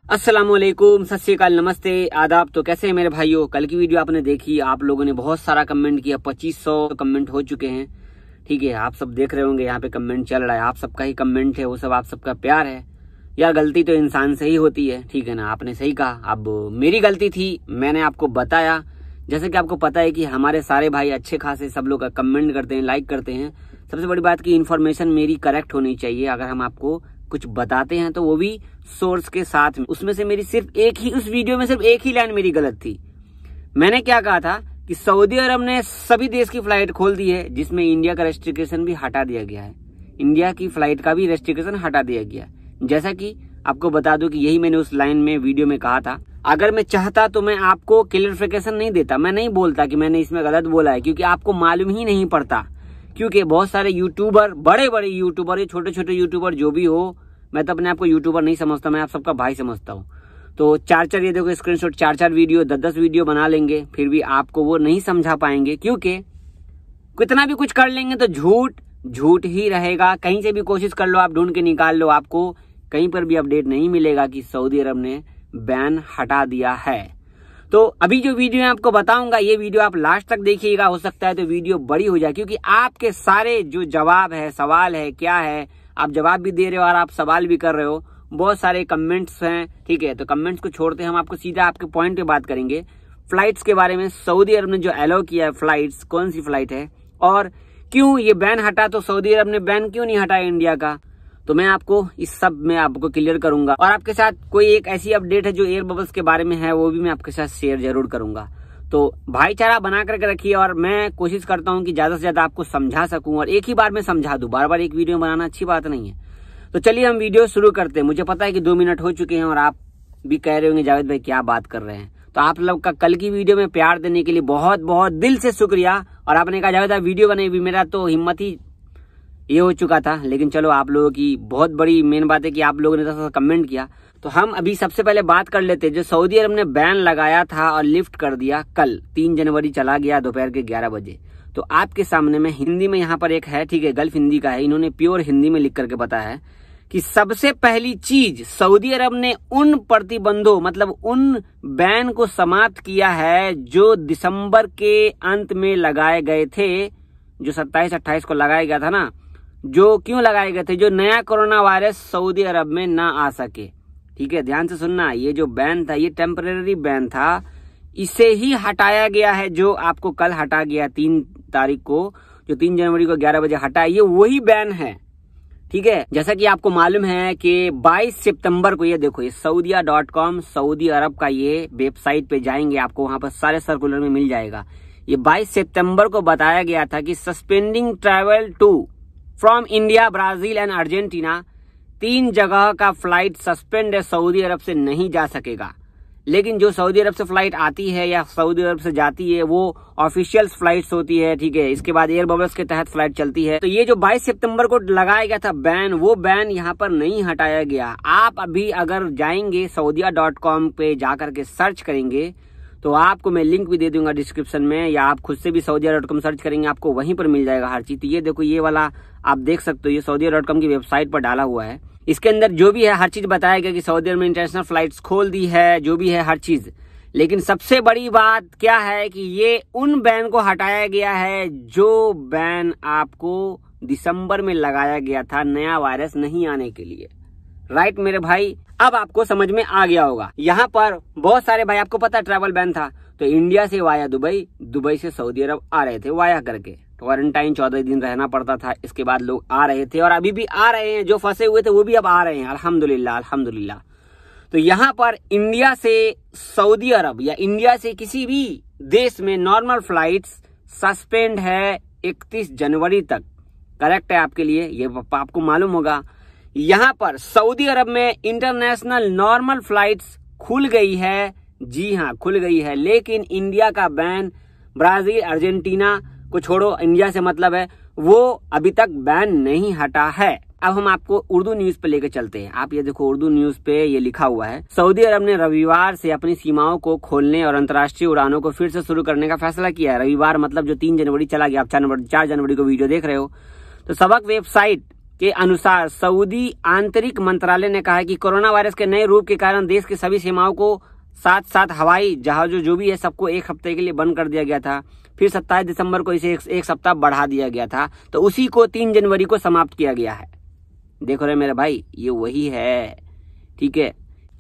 अस्सलामुअलैकुम, सत श्री अकाल, नमस्ते, आदाब। तो कैसे हैं मेरे भाइयों? कल की वीडियो आपने देखी, आप लोगों ने बहुत सारा कमेंट किया, 2500 कमेंट हो चुके हैं। ठीक है, आप सब देख रहे होंगे यहाँ पे कमेंट चल रहा है, आप सबका ही कमेंट है, वो सब आप सबका प्यार है। यार गलती तो इंसान से ही होती है, ठीक है ना? आपने सही कहा। अब मेरी गलती थी, मैंने आपको बताया। जैसे कि आपको पता है कि हमारे सारे भाई अच्छे खासे सब लोग कमेंट करते हैं, लाइक करते हैं। सबसे बड़ी बात की इन्फॉर्मेशन मेरी करेक्ट होनी चाहिए। अगर हम आपको कुछ बताते हैं तो वो भी सोर्स के साथ में। उसमें से मेरी सिर्फ एक ही, उस वीडियो में सिर्फ एक ही लाइन मेरी गलत थी। मैंने क्या कहा था कि सऊदी अरब ने सभी देश की फ्लाइट खोल दी है, जिसमें इंडिया का रेस्ट्रिक्शन भी हटा दिया गया है। इंडिया की फ्लाइट का भी रेस्ट्रिक्शन हटा दिया गया। जैसा कि आपको बता दूं कि यही मैंने उस लाइन में वीडियो में कहा था। अगर मैं चाहता तो मैं आपको क्लियरिफिकेशन नहीं देता, मैं नहीं बोलता कि मैंने इसमें गलत बोला है, क्योंकि आपको मालूम ही नहीं पड़ता। क्योंकि बहुत सारे यूट्यूबर, बड़े बड़े यूट्यूबर, छोटे छोटे यूट्यूबर जो भी हो, मैं तो अपने आप को यूट्यूबर नहीं समझता, मैं आप सबका भाई समझता हूँ। तो चार ये देखो स्क्रीनशॉट, 4 वीडियो, 10 वीडियो बना लेंगे, फिर भी आपको वो नहीं समझा पाएंगे। क्योंकि कितना भी कुछ कर लेंगे तो झूठ ही रहेगा। कहीं से भी कोशिश कर लो, आप ढूंढ के निकाल लो, आपको कहीं पर भी अपडेट नहीं मिलेगा कि सऊदी अरब ने बैन हटा दिया है। तो अभी जो वीडियो मैं आपको बताऊंगा, ये वीडियो आप लास्ट तक देखिएगा। हो सकता है तो वीडियो बड़ी हो जाए, क्योंकि आपके सारे जो जवाब है, सवाल है, क्या है, आप जवाब भी दे रहे हो और आप सवाल भी कर रहे हो। बहुत सारे कमेंट्स हैं, ठीक है? तो कमेंट्स को छोड़ते हम आपको सीधा आपके पॉइंट पे बात करेंगे, फ्लाइट्स के बारे में। सऊदी अरब ने जो अलाउ किया है फ्लाइट्स, कौन सी फ्लाइट है और क्यों ये बैन हटा, तो सऊदी अरब ने बैन क्यों नहीं हटाया इंडिया का, तो मैं आपको इस सब में आपको क्लियर करूंगा। और आपके साथ कोई एक ऐसी अपडेट है जो एयर बबल्स के बारे में है, वो भी मैं आपके साथ शेयर जरूर करूंगा। तो भाईचारा बना करके रखिए, और मैं कोशिश करता हूं कि ज्यादा से ज्यादा आपको समझा सकूं और एक ही बार में समझा दूं। बार बार एक वीडियो बनाना अच्छी बात नहीं है। तो चलिए हम वीडियो शुरू करते हैं। मुझे पता है कि 2 मिनट हो चुके हैं और आप भी कह रहे होंगे जावेद भाई क्या बात कर रहे हैं। तो आप लोग का कल की वीडियो में प्यार देने के लिए बहुत बहुत दिल से शुक्रिया। और आपने कहा जावेद भाई वीडियो बनाई भी, मेरा तो हिम्मत ही ये हो चुका था। लेकिन चलो, आप लोगों की बहुत बड़ी मेन बात है कि आप लोगों ने तो कमेंट किया। तो हम अभी सबसे पहले बात कर लेते हैं, जो सऊदी अरब ने बैन लगाया था और लिफ्ट कर दिया कल 3 जनवरी, चला गया दोपहर के 11 बजे। तो आपके सामने में हिंदी में यहाँ पर एक है, ठीक है, गल्फ हिंदी का है, इन्होंने प्योर हिंदी में लिख करके बताया है कि सबसे पहली चीज, सऊदी अरब ने उन प्रतिबंधों, मतलब उन बैन को समाप्त किया है जो दिसंबर के अंत में लगाए गए थे। जो 27-28 को लगाया गया था ना, जो क्यों लगाए गए थे, जो नया कोरोना वायरस सऊदी अरब में ना आ सके। ठीक है, ध्यान से सुनना, ये जो बैन था ये टेम्परेरी बैन था, इसे ही हटाया गया है, जो आपको कल हटा गया 3 तारीख को, जो 3 जनवरी को 11 बजे हटा, ये वही बैन है। ठीक है, जैसा कि आपको मालूम है कि 22 सितंबर को, ये देखो, ये saudia.com, सऊदी अरब का ये वेबसाइट पे जाएंगे, आपको वहां पर सारे सर्कुलर में मिल जाएगा। ये 22 सितंबर को बताया गया था कि suspending travel to from India, Brazil and Argentina, 3 जगह का फ्लाइट सस्पेंड है, सऊदी अरब से नहीं जा सकेगा। लेकिन जो सऊदी अरब से फ्लाइट आती है या सऊदी अरब से जाती है, वो ऑफिशियल फ्लाइट्स होती है, ठीक है। इसके बाद एयर बबल्स के तहत फ्लाइट चलती है। तो ये जो 22 सितंबर को लगाया गया था बैन, वो बैन यहाँ पर नहीं हटाया गया। आप अभी अगर जाएंगे saudia.com पे जाकर के सर्च करेंगे, तो आपको मैं लिंक भी दे दूंगा डिस्क्रिप्शन में, या आप खुद से भी saudia.com सर्च करेंगे, आपको वहीं पर मिल जाएगा हर चीज। तो ये देखो, ये वाला आप देख सकते हो, ये saudia.com की वेबसाइट पर डाला हुआ है। इसके अंदर जो भी है हर चीज बताया गया कि सऊदी अरब में इंटरनेशनल फ्लाइट्स खोल दी है, जो भी है हर चीज। लेकिन सबसे बड़ी बात क्या है कि ये उन बैन को हटाया गया है जो बैन आपको दिसंबर में लगाया गया था, नया वायरस नहीं आने के लिए। राइट मेरे भाई, अब आपको समझ में आ गया होगा। यहाँ पर बहुत सारे भाई, आपको पता ट्रैवल बैन था, तो इंडिया से वाया दुबई, दुबई से सऊदी अरब आ रहे थे वाया करके। क्वारंटाइन 14 दिन रहना पड़ता था, इसके बाद लोग आ रहे थे और अभी भी आ रहे हैं। जो फंसे हुए थे वो भी अब आ रहे हैं, अल्हम्दुलिल्लाह अल्हम्दुलिल्लाह। तो यहाँ पर इंडिया से सऊदी अरब या इंडिया से किसी भी देश में नॉर्मल फ्लाइट्स सस्पेंड है 31 जनवरी तक। करेक्ट है आपके लिए, ये आपको मालूम होगा। यहाँ पर सऊदी अरब में इंटरनेशनल नॉर्मल फ्लाइट्स खुल गई है, जी हाँ खुल गई है। लेकिन इंडिया का बैन, ब्राजील, अर्जेंटीना को छोड़ो, इंडिया से मतलब है, वो अभी तक बैन नहीं हटा है। अब हम आपको उर्दू न्यूज पे लेके चलते हैं। आप ये देखो, उर्दू न्यूज पे ये लिखा हुआ है, सऊदी अरब ने रविवार से अपनी सीमाओं को खोलने और अंतर्राष्ट्रीय उड़ानों को फिर से शुरू करने का फैसला किया है। रविवार मतलब जो 3 जनवरी चला गया, आप 4 जनवरी को वीडियो देख रहे हो। तो सबक वेबसाइट के अनुसार सऊदी आंतरिक मंत्रालय ने कहा है कि कोरोना वायरस के नए रूप के कारण देश की सभी सीमाओं को साथ साथ हवाई जहाजों जो भी है सबको एक हफ्ते के लिए बंद कर दिया गया था। फिर 27 दिसंबर को इसे एक सप्ताह बढ़ा दिया गया था, तो उसी को 3 जनवरी को समाप्त किया गया है। देखो रे मेरे भाई, ये वही है। ठीक है,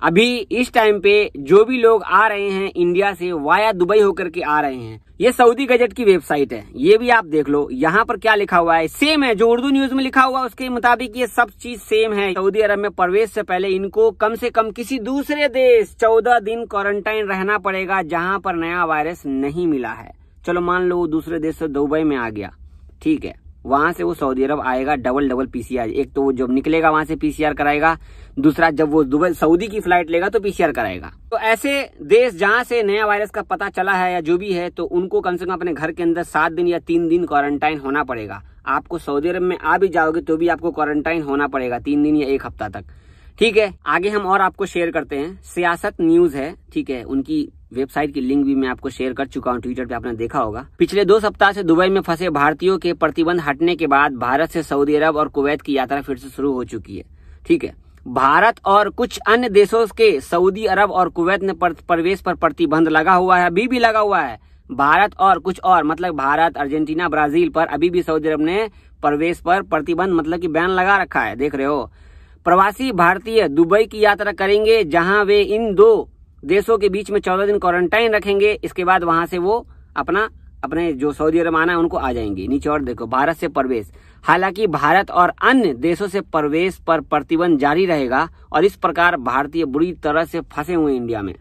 अभी इस टाइम पे जो भी लोग आ रहे हैं इंडिया से वाया दुबई होकर के आ रहे हैं, ये सऊदी गजट की वेबसाइट है, ये भी आप देख लो। यहाँ पर क्या लिखा हुआ है, सेम है जो उर्दू न्यूज में लिखा हुआ उसके मुताबिक ये सब चीज सेम है। सऊदी अरब में प्रवेश से पहले इनको कम से कम किसी दूसरे देश 14 दिन क्वारंटाइन रहना पड़ेगा जहाँ पर नया वायरस नहीं मिला है। चलो मान लो वो दूसरे देश से दुबई में आ गया, ठीक है, वहां से वो सऊदी अरब आएगा, डबल पीसीआर। एक तो वो जब निकलेगा वहां से पीसीआर कराएगा, दूसरा जब वो दुबई सऊदी की फ्लाइट लेगा तो पीसीआर कराएगा। तो ऐसे देश जहां से नया वायरस का पता चला है या जो भी है, तो उनको कम से कम अपने घर के अंदर 7 दिन या 3 दिन क्वारंटाइन होना पड़ेगा। आपको सऊदी अरब में आ भी जाओगे तो भी आपको क्वारंटाइन होना पड़ेगा 3 दिन या 1 हफ्ता तक। ठीक है, आगे हम और आपको शेयर करते हैं। सियासत न्यूज है, ठीक है, उनकी वेबसाइट की लिंक भी मैं आपको शेयर कर चुका हूं, ट्विटर पे आपने देखा होगा। पिछले 2 सप्ताह से दुबई में फंसे भारतीयों के प्रतिबंध हटने के बाद भारत से सऊदी अरब और कुवैत की यात्रा फिर से शुरू हो चुकी है। ठीक है, भारत और कुछ अन्य देशों के सऊदी अरब और कुवैत में प्रवेश पर प्रतिबंध लगा हुआ है, अभी भी लगा हुआ है। भारत और कुछ और मतलब भारत, अर्जेंटीना, ब्राजील पर अभी भी सऊदी अरब ने प्रवेश पर प्रतिबंध मतलब कि बैन लगा रखा है। देख रहे हो, प्रवासी भारतीय दुबई की यात्रा करेंगे जहां वे इन 2 देशों के बीच में 14 दिन क्वारंटाइन रखेंगे। इसके बाद वहां से वो अपने जो सऊदी अरब आना है उनको आ जाएंगे। नीचे और देखो, भारत से प्रवेश, हालांकि भारत और अन्य देशों से प्रवेश पर प्रतिबंध जारी रहेगा और इस प्रकार भारतीय बुरी तरह से फंसे हुए इंडिया में।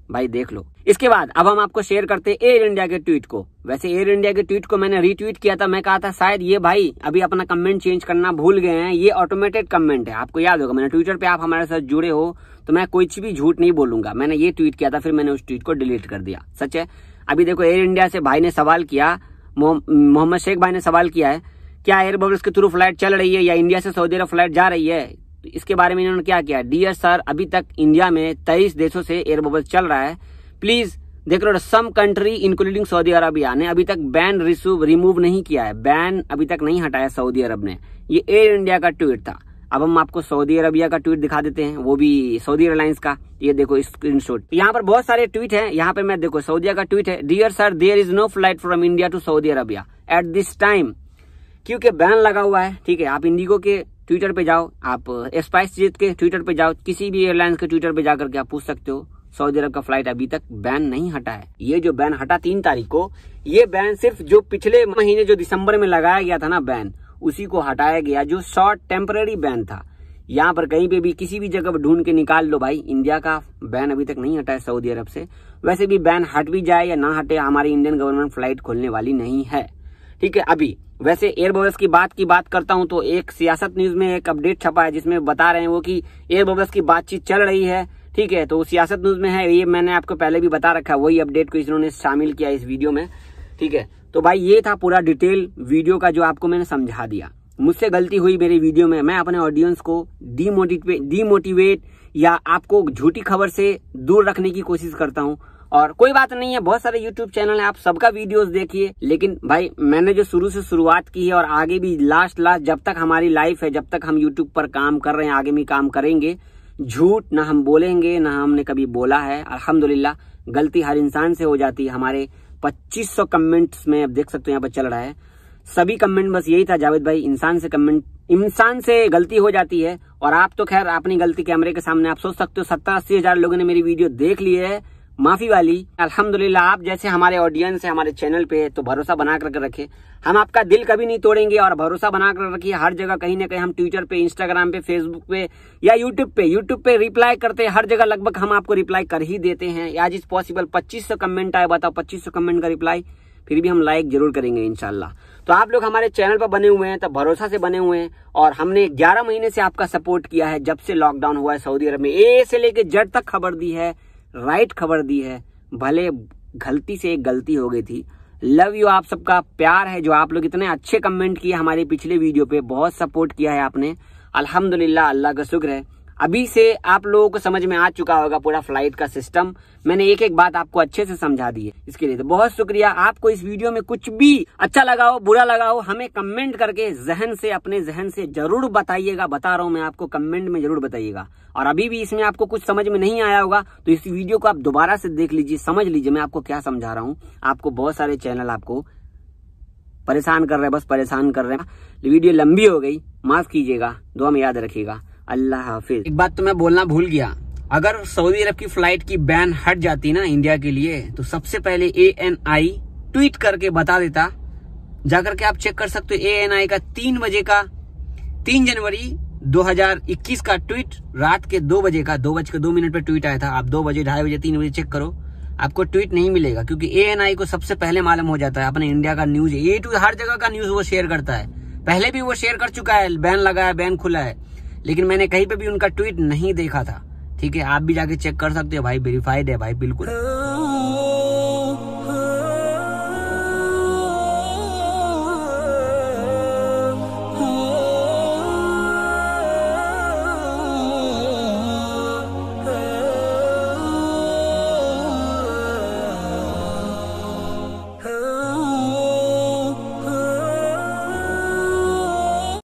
भाई देख लो। इसके बाद अब हम आपको शेयर करते हैं एयर इंडिया के ट्वीट को। वैसे एयर इंडिया के ट्वीट को मैंने रीट्वीट किया था, मैं कहा था शायद ये भाई अभी अपना कमेंट चेंज करना भूल गए हैं, ये ऑटोमेटेड कमेंट है। आपको याद होगा, मैंने ट्विटर पे आप हमारे साथ जुड़े हो तो मैं कुछ भी झूठ नहीं बोलूंगा। मैंने ये ट्वीट किया था, फिर मैंने उस ट्वीट को डिलीट कर दिया, सच है। अभी देखो, एयर इंडिया से भाई ने सवाल किया, मोहम्मद शेख भाई ने सवाल किया है, क्या एयर बबल्स के थ्रू फ्लाइट चल रही है या इंडिया से सऊदी अरब फ्लाइट जा रही है? तो इसके बारे में इन्होंने क्या किया, डियर सर, अभी तक इंडिया में 23 देशों से एयर बबल्स चल रहा है। प्लीज देख लो, some country including Saudi Arabia ने अभी तक बैन रिमूव नहीं किया है, बैन अभी तक नहीं हटाया सऊदी अरब ने। ये एयर इंडिया का ट्वीट था। अब हम आपको सऊदी अरबिया का ट्वीट दिखा देते हैं, वो भी सऊदी एयरलाइंस का। ये देखो स्क्रीनशॉट, यहाँ पर बहुत सारे ट्वीट हैं। यहाँ पे मैं देखो, सऊदीया का ट्वीट है, dear sir, there is no flight from India to Saudi Arabia at this time, क्योंकि बैन लगा हुआ है। ठीक है, आप इंडिगो के ट्विटर पे जाओ, आप स्पाइस जेट के ट्विटर पे जाओ, किसी भी एयरलाइंस के ट्विटर पे जाकर के आप पूछ सकते हो, सऊदी अरब का फ्लाइट अभी तक बैन नहीं हटा है। ये जो बैन हटा 3 तारीख को, ये बैन सिर्फ जो पिछले महीने जो दिसंबर में लगाया गया था ना बैन, उसी को हटाया गया, जो शॉर्ट टेम्पररी बैन था। यहाँ पर कहीं पे भी किसी भी जगह पर ढूंढ के निकाल लो भाई, इंडिया का बैन अभी तक नहीं हटा है सऊदी अरब से। वैसे भी बैन हट भी जाए या ना हटे, हमारी इंडियन गवर्नमेंट फ्लाइट खोलने वाली नहीं है। ठीक है, अभी वैसे एयर बबल्स की बात करता हूं तो एक सियासत न्यूज में एक अपडेट छपा है जिसमें बता रहे हैं वो कि एयर बबल्स की बातचीत चल रही है। ठीक है, तो सियासत न्यूज में है, ये मैंने आपको पहले भी बता रखा है, वही अपडेट को इन्होंने शामिल किया इस वीडियो में। ठीक है, तो भाई ये था पूरा डिटेल वीडियो का जो आपको मैंने समझा दिया। मुझसे गलती हुई मेरी वीडियो में, मैं अपने ऑडियंस को डीमोटिवेट या आपको झूठी खबर से दूर रखने की कोशिश करता हूं। और कोई बात नहीं है, बहुत सारे यूट्यूब चैनल है, आप सबका वीडियोस देखिए, लेकिन भाई मैंने जो शुरू से शुरुआत की है और आगे भी लास्ट जब तक हमारी लाइफ है, जब तक हम यूट्यूब पर काम कर रहे हैं, आगे भी काम करेंगे, झूठ ना हम बोलेंगे, ना हमने कभी बोला है। अल्हम्दुलिल्लाह, गलती हर इंसान से हो जाती है। हमारे 2500 कमेंट्स में अब देख सकते हो यहाँ पर चल रहा है, सभी कमेंट बस यही था, जावेद भाई इंसान से गलती हो जाती है। और आप तो खैर अपनी गलती कैमरे के सामने आप सोच सकते हो, 70-80 हजार लोगों ने मेरी वीडियो देख ली है, माफी वाली। अल्हम्दुलिल्लाह, आप जैसे हमारे ऑडियंस है हमारे चैनल पे, तो भरोसा बना कर रखे। हम आपका दिल कभी नहीं तोड़ेंगे और भरोसा बना कर रखिए। हर जगह कहीं ना कहीं हम ट्विटर पे, इंस्टाग्राम पे, फेसबुक पे या यूट्यूब पे रिप्लाई करते हैं, हर जगह लगभग हम आपको रिप्लाई कर ही देते हैं। आज इज पॉसिबल 2500 कमेंट आए, बताओ 2500 कमेंट का रिप्लाई, फिर भी हम लाइक जरूर करेंगे इंशाल्लाह। तो आप लोग हमारे चैनल पर बने हुए हैं, तब भरोसा से बने हुए हैं, और हमने 11 महीने से आपका सपोर्ट किया है। जब से लॉकडाउन हुआ है सऊदी अरब में, ए से लेके जेड तक खबर दी है, राइट खबर दी है। भले गलती से एक गलती हो गई थी। लव यू, आप सबका प्यार है जो आप लोग इतने अच्छे कमेंट किए हमारे पिछले वीडियो पे, बहुत सपोर्ट किया है आपने। अल्हम्दुलिल्लाह, अल्लाह का शुक्र है। अभी से आप लोगों को समझ में आ चुका होगा पूरा फ्लाइट का सिस्टम। मैंने एक एक बात आपको अच्छे से समझा दी है। इसके लिए तो बहुत शुक्रिया। आपको इस वीडियो में कुछ भी अच्छा लगा हो, बुरा लगा हो, हमें कमेंट करके अपने जहन से जरूर बताइएगा। बता रहा हूँ मैं आपको, कमेंट में जरूर बताइएगा। और अभी भी इसमें आपको कुछ समझ में नहीं आया होगा तो इस वीडियो को आप दोबारा से देख लीजिए, समझ लीजिए मैं आपको क्या समझा रहा हूँ। आपको बहुत सारे चैनल आपको परेशान कर रहे हैं, बस परेशान कर रहे हैं। वीडियो लंबी हो गई, माफ कीजिएगा, दुआ में याद रखिएगा। अल्लाह हाफिज। एक बात तो मैं बोलना भूल गया, अगर सऊदी अरब की फ्लाइट की बैन हट जाती ना इंडिया के लिए, तो सबसे पहले ANI ट्वीट करके बता देता। जाकर के आप चेक कर सकते हो, ANI का 3 जनवरी 2021 का ट्वीट, रात के 2 बजे का 2:02 पे ट्वीट आया था। आप 2 बजे, 2:30 बजे, 3 बजे चेक करो, आपको ट्वीट नहीं मिलेगा, क्योंकि ANI को सबसे पहले मालूम हो जाता है अपने इंडिया का न्यूज। A to हर जगह का न्यूज वो शेयर करता है। पहले भी वो शेयर कर चुका है, बैन लगा है, बैन खुला है, लेकिन मैंने कहीं पे भी उनका ट्वीट नहीं देखा था। ठीक है, आप भी जाके चेक कर सकते हो भाई, वेरीफाइड है भाई, बिल्कुल।